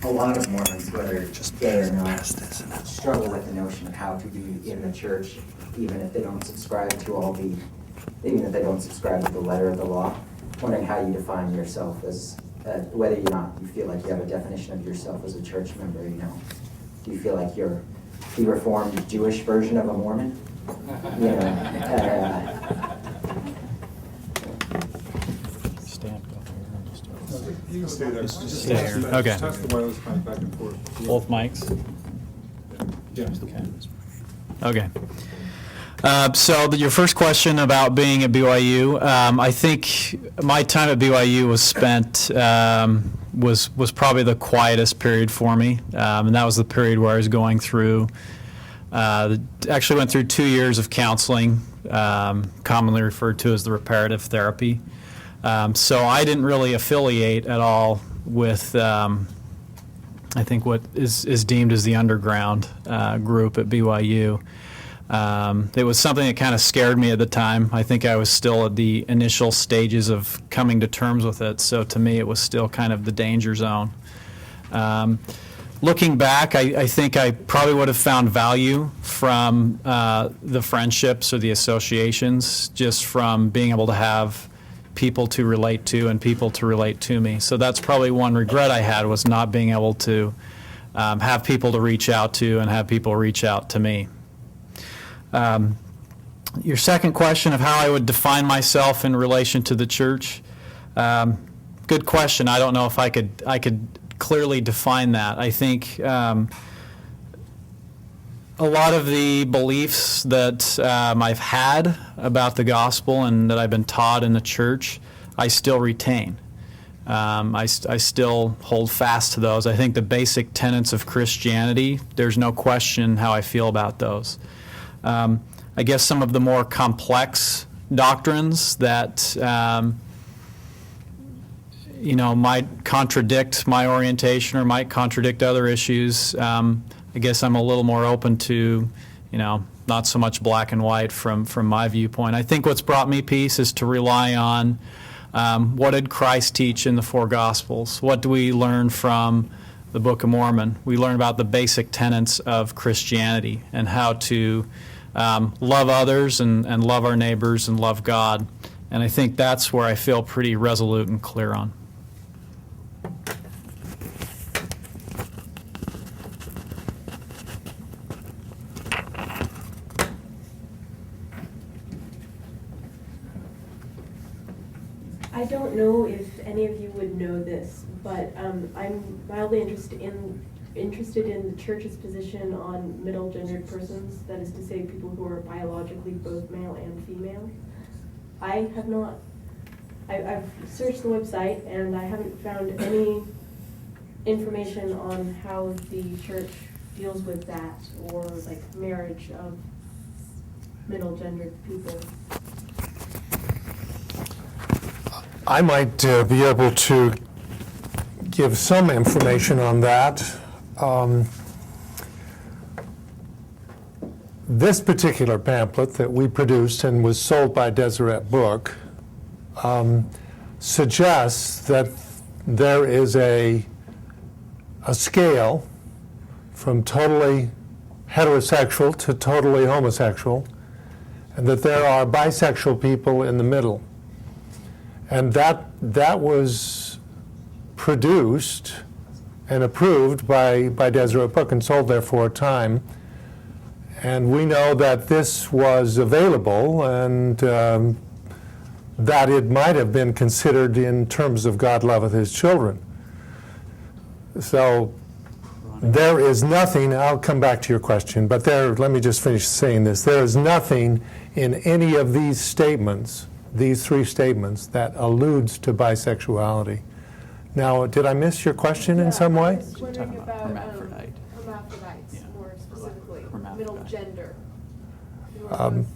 a lot of Mormons, whether gay or not, struggle with the notion of how to be in the church, even if they don't subscribe to even if they don't subscribe to the letter of the law. Wondering how you define yourself as, whether or not you feel like you have a definition of yourself as a church member, Do you feel like you're the Reformed Jewish version of a Mormon? You can stay there. Just stay here. Okay. Touch the wireless mic back and forth. Both mics? Yeah. Okay. So your first question about being at BYU, I think my time at BYU was spent, was probably the quietest period for me. And that was the period where I was going through, actually went through 2 years of counseling, commonly referred to as the reparative therapy. So I didn't really affiliate at all with, I think what is deemed as the underground group at BYU. It was something that kind of scared me at the time. I think I was still at the initial stages of coming to terms with it, so to me it was still kind of the danger zone. Looking back, I think I probably would have found value from the friendships or the associations, just from being able to have people to relate to and people to relate to me. So that's probably one regret I had, was not being able to have people to reach out to and have people reach out to me. Your second question of how I would define myself in relation to the church, good question. I don't know if I could clearly define that. I think a lot of the beliefs that I've had about the gospel and that I've been taught in the church, I still retain. I still hold fast to those. I think the basic tenets of Christianity, there's no question how I feel about those. I guess some of the more complex doctrines that might contradict my orientation or might contradict other issues, I guess I'm a little more open to, not so much black and white from my viewpoint. I think what's brought me peace is to rely on what did Christ teach in the four Gospels? What do we learn from the Book of Mormon? We learn about the basic tenets of Christianity and how to love others and love our neighbors and love God. And I think that's where I feel pretty resolute and clear on. I don't know if any of you would know this, but I'm mildly interested in the church's position on middle-gendered persons, that is to say, people who are biologically both male and female. I have not. I've searched the website and I haven't found any information on how the church deals with that, or like marriage of middle-gendered people. I might be able to give some information on that. This particular pamphlet that we produced and was sold by Deseret Book suggests that there is a scale from totally heterosexual to totally homosexual, and that there are bisexual people in the middle. And that was produced and approved by Deseret Book and sold there for a time. And we know that this was available and that it might have been considered in terms of God loveth his children. So there is nothing, I'll come back to your question, but let me just finish saying this. There is nothing in any of these statements, these three statements, that alludes to bisexuality. Now, did I miss your question in some way? I was wondering about hermaphrodites, more specifically, middle gender.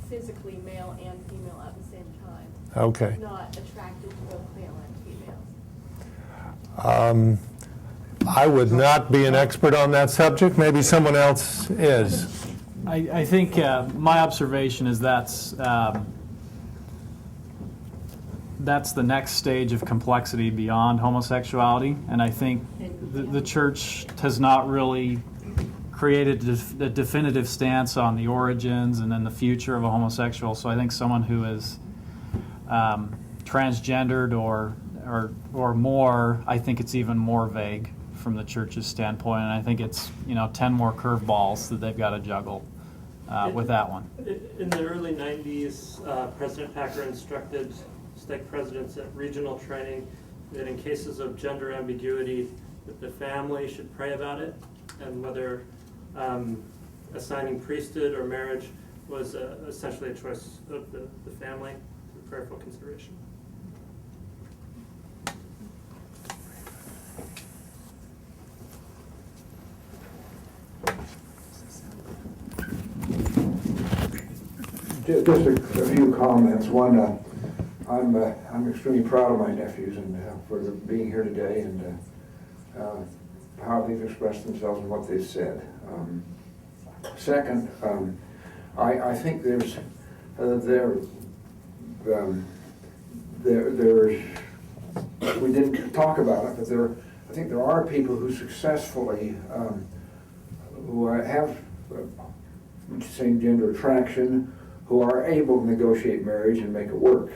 Physically male and female at the same time. Okay. Not attracted to both male and females. I would not be an expert on that subject. Maybe someone else is. I think my observation is that's that's the next stage of complexity beyond homosexuality, and I think the church has not really created a definitive stance on the origins and then the future of a homosexual. So I think someone who is transgendered or more, I think it's even more vague from the church's standpoint, and I think it's 10 more curveballs that they've got to juggle with that one. In the early 90s, President Packer instructed stake presidents at regional training that in cases of gender ambiguity, that the family should pray about it, and whether assigning priesthood or marriage was essentially a choice of the family for prayerful consideration. Just a few comments. One, I'm extremely proud of my nephews and for being here today and how they've expressed themselves and what they've said. Second, I think there's we didn't talk about it, but I think there are people who successfully who have same gender attraction, who are able to negotiate marriage and make it work,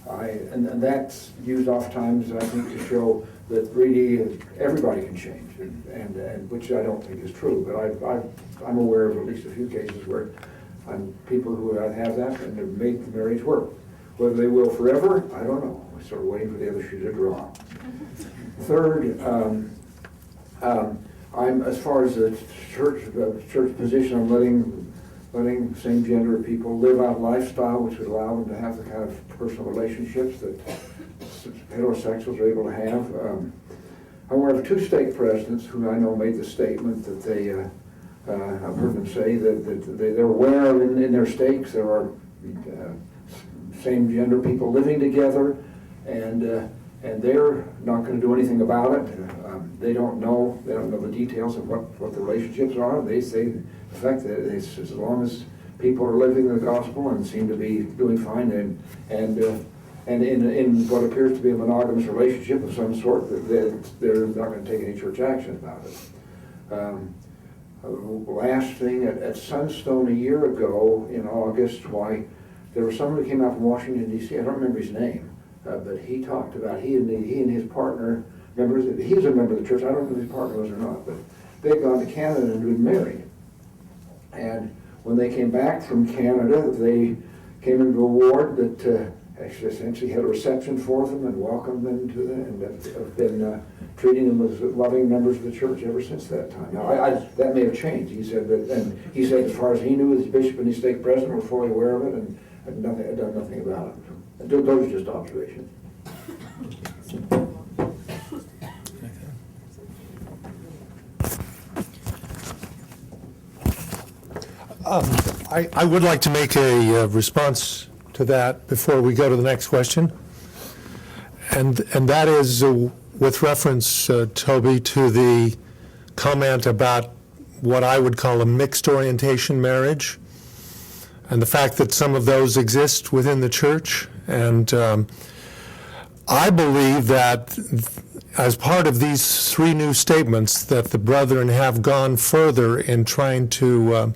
and that's used oftentimes, I think, to show that really everybody can change, and which I don't think is true. But I'm aware of at least a few cases where people who have that and have made the marriage work. Whether they will forever, I don't know. We're sort of waiting for the other shoe to drop. Third, I'm as far as the church position on letting same-gender people live out a lifestyle which would allow them to have the kind of personal relationships that heterosexuals are able to have. I'm aware of two stake presidents who I know made the statement that they, I've heard them say that they're aware of in their stakes there are same-gender people living together, and they're not going to do anything about it. They don't know the details of what the relationships are. They say the fact that it's, as long as people are living the gospel and seem to be doing fine, and in what appears to be a monogamous relationship of some sort, they're not going to take any church action about it. Last thing, at Sunstone a year ago in August, why there was someone who came out from Washington, D.C., I don't remember his name, but he talked about he and his partner, he was a member of the church, I don't know if his partner was or not, but they'd gone to Canada and been married. And when they came back from Canada, they came into a ward that actually essentially had a reception for them and welcomed them to them, and have been treating them as loving members of the church ever since that time. Now, that may have changed. He said that, and he said as far as he knew, his bishop and his stake president were fully aware of it and had done nothing about it. Those are just observations. I would like to make a response to that before we go to the next question. And that is with reference, Toby, to the comment about what I would call a mixed orientation marriage and the fact that some of those exist within the church. And I believe that as part of these three new statements that the brethren have gone further in trying to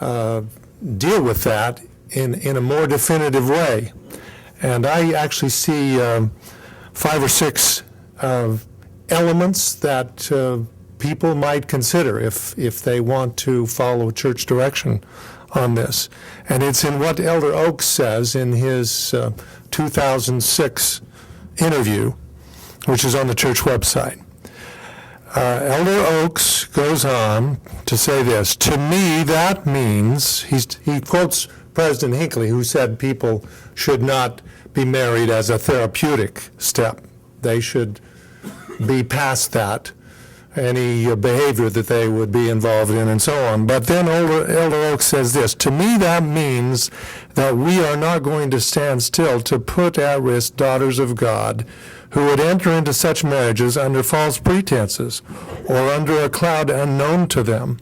deal with that in a more definitive way. And I actually see 5 or 6 elements that people might consider if they want to follow church direction on this. And it's in what Elder Oaks says in his 2006 interview, which is on the church website. Elder Oaks goes on to say this: to me, that means, he quotes President Hinckley, who said people should not be married as a therapeutic step. They should be past that, any behavior that they would be involved in and so on. But then Elder Oaks says this: to me, that means that we are not going to stand still to put at risk daughters of God who would enter into such marriages under false pretenses or under a cloud unknown to them.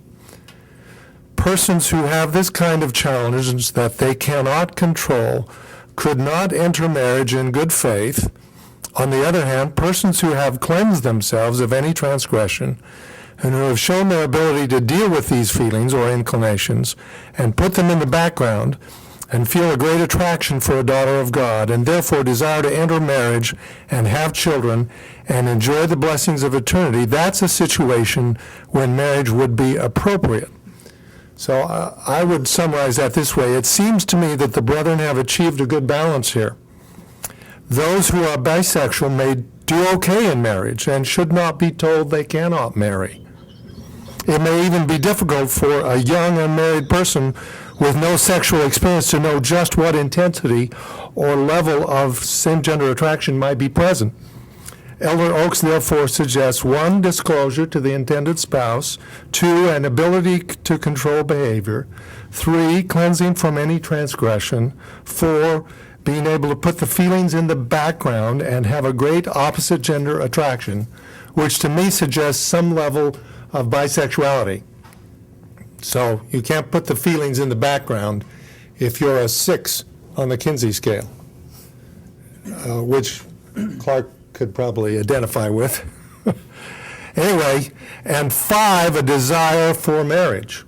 Persons who have this kind of challenges that they cannot control could not enter marriage in good faith. On the other hand, persons who have cleansed themselves of any transgression and who have shown their ability to deal with these feelings or inclinations and put them in the background and feel a great attraction for a daughter of God and therefore desire to enter marriage and have children and enjoy the blessings of eternity, that's a situation when marriage would be appropriate. So I would summarize that this way. It seems to me that the brethren have achieved a good balance here. Those who are bisexual may do okay in marriage and should not be told they cannot marry. It may even be difficult for a young unmarried person with no sexual experience to know just what intensity or level of same-gender attraction might be present. Elder Oaks therefore suggests 1, disclosure to the intended spouse, 2, an ability to control behavior, 3, cleansing from any transgression, 4, being able to put the feelings in the background and have a great opposite gender attraction, which to me suggests some level of bisexuality. So you can't put the feelings in the background if you're a 6 on the Kinsey scale, which Clark could probably identify with. Anyway, and 5, a desire for marriage.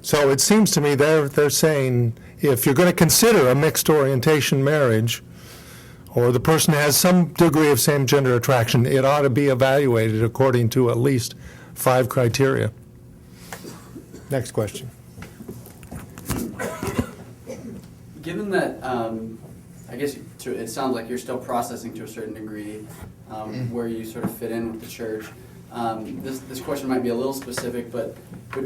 So it seems to me they're saying if you're going to consider a mixed orientation marriage, or the person has some degree of same-gender attraction, it ought to be evaluated according to at least 5 criteria. Next question. Given that, I guess it sounds like you're still processing to a certain degree where you sort of fit in with the church. This question might be a little specific, but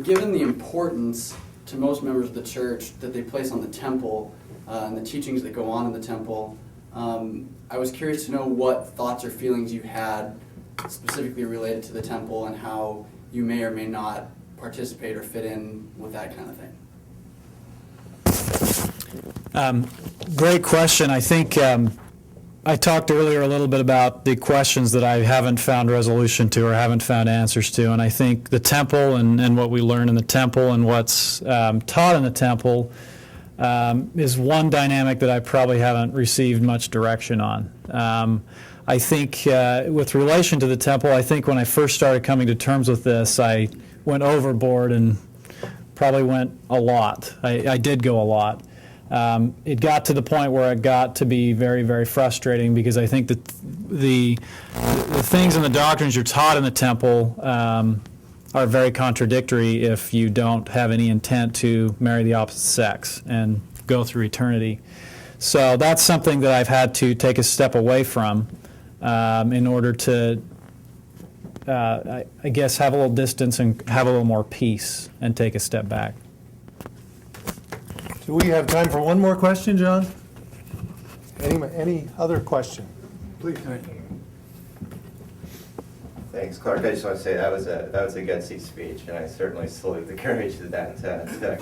given the importance to most members of the church that they place on the temple and the teachings that go on in the temple, I was curious to know what thoughts or feelings you had specifically related to the temple and how you may or may not participate or fit in with that kind of thing. Great question. I think I talked earlier a little bit about the questions that I haven't found resolution to or haven't found answers to, and I think the temple and what we learn in the temple and what's taught in the temple is one dynamic that I probably haven't received much direction on. I think with relation to the temple, I think when I first started coming to terms with this, I went overboard and probably went a lot. I did go a lot. It got to the point where it got to be very, very frustrating because I think that the things and the doctrines you're taught in the temple are very contradictory if you don't have any intent to marry the opposite sex and go through eternity. So that's something that I've had to take a step away from in order to, I guess, have a little distance and have a little more peace and take a step back. Do we have time for one more question, John? Any other question? Please. Thanks, Clark. I just want to say that was a gutsy speech, and I certainly salute the courage of that.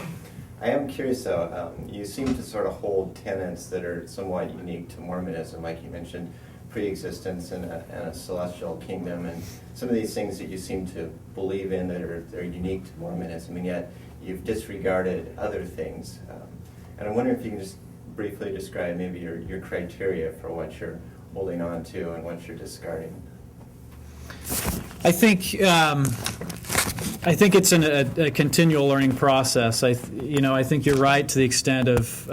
I am curious, though. You seem to sort of hold tenets that are somewhat unique to Mormonism, like you mentioned, pre-existence and a celestial kingdom, and some of these things that you seem to believe in that are unique to Mormonism, and yet you've disregarded other things. And I'm wondering if you can just briefly describe maybe your criteria for what you're holding on to and what you're discarding. I think it's a continual learning process. I think you're right to the extent of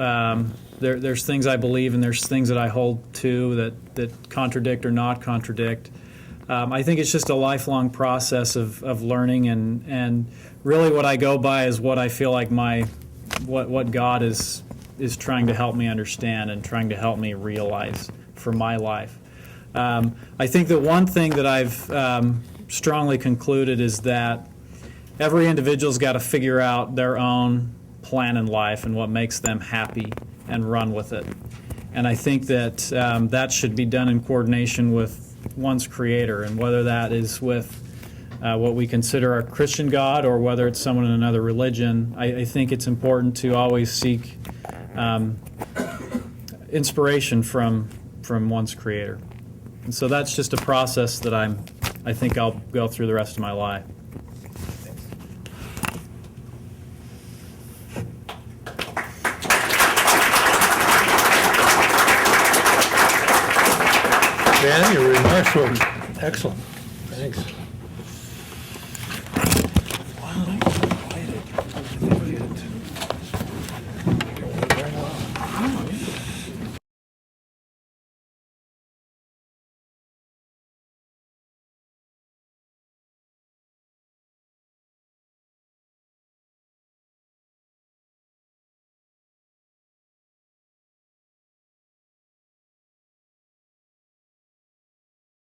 there's things I believe and there's things that I hold to that contradict or not contradict. I think it's just a lifelong process of learning, and really what I go by is what I feel like what God is trying to help me understand and trying to help me realize for my life. I think that one thing that I've strongly concluded is that every individual's got to figure out their own plan in life and what makes them happy and run with it. And I think that that should be done in coordination with one's Creator, and whether that is with what we consider our Christian God or whether it's someone in another religion, I think it's important to always seek inspiration from one's Creator. And so that's just a process that I think I'll go through the rest of my life. Dan, your remarks were excellent. Thanks.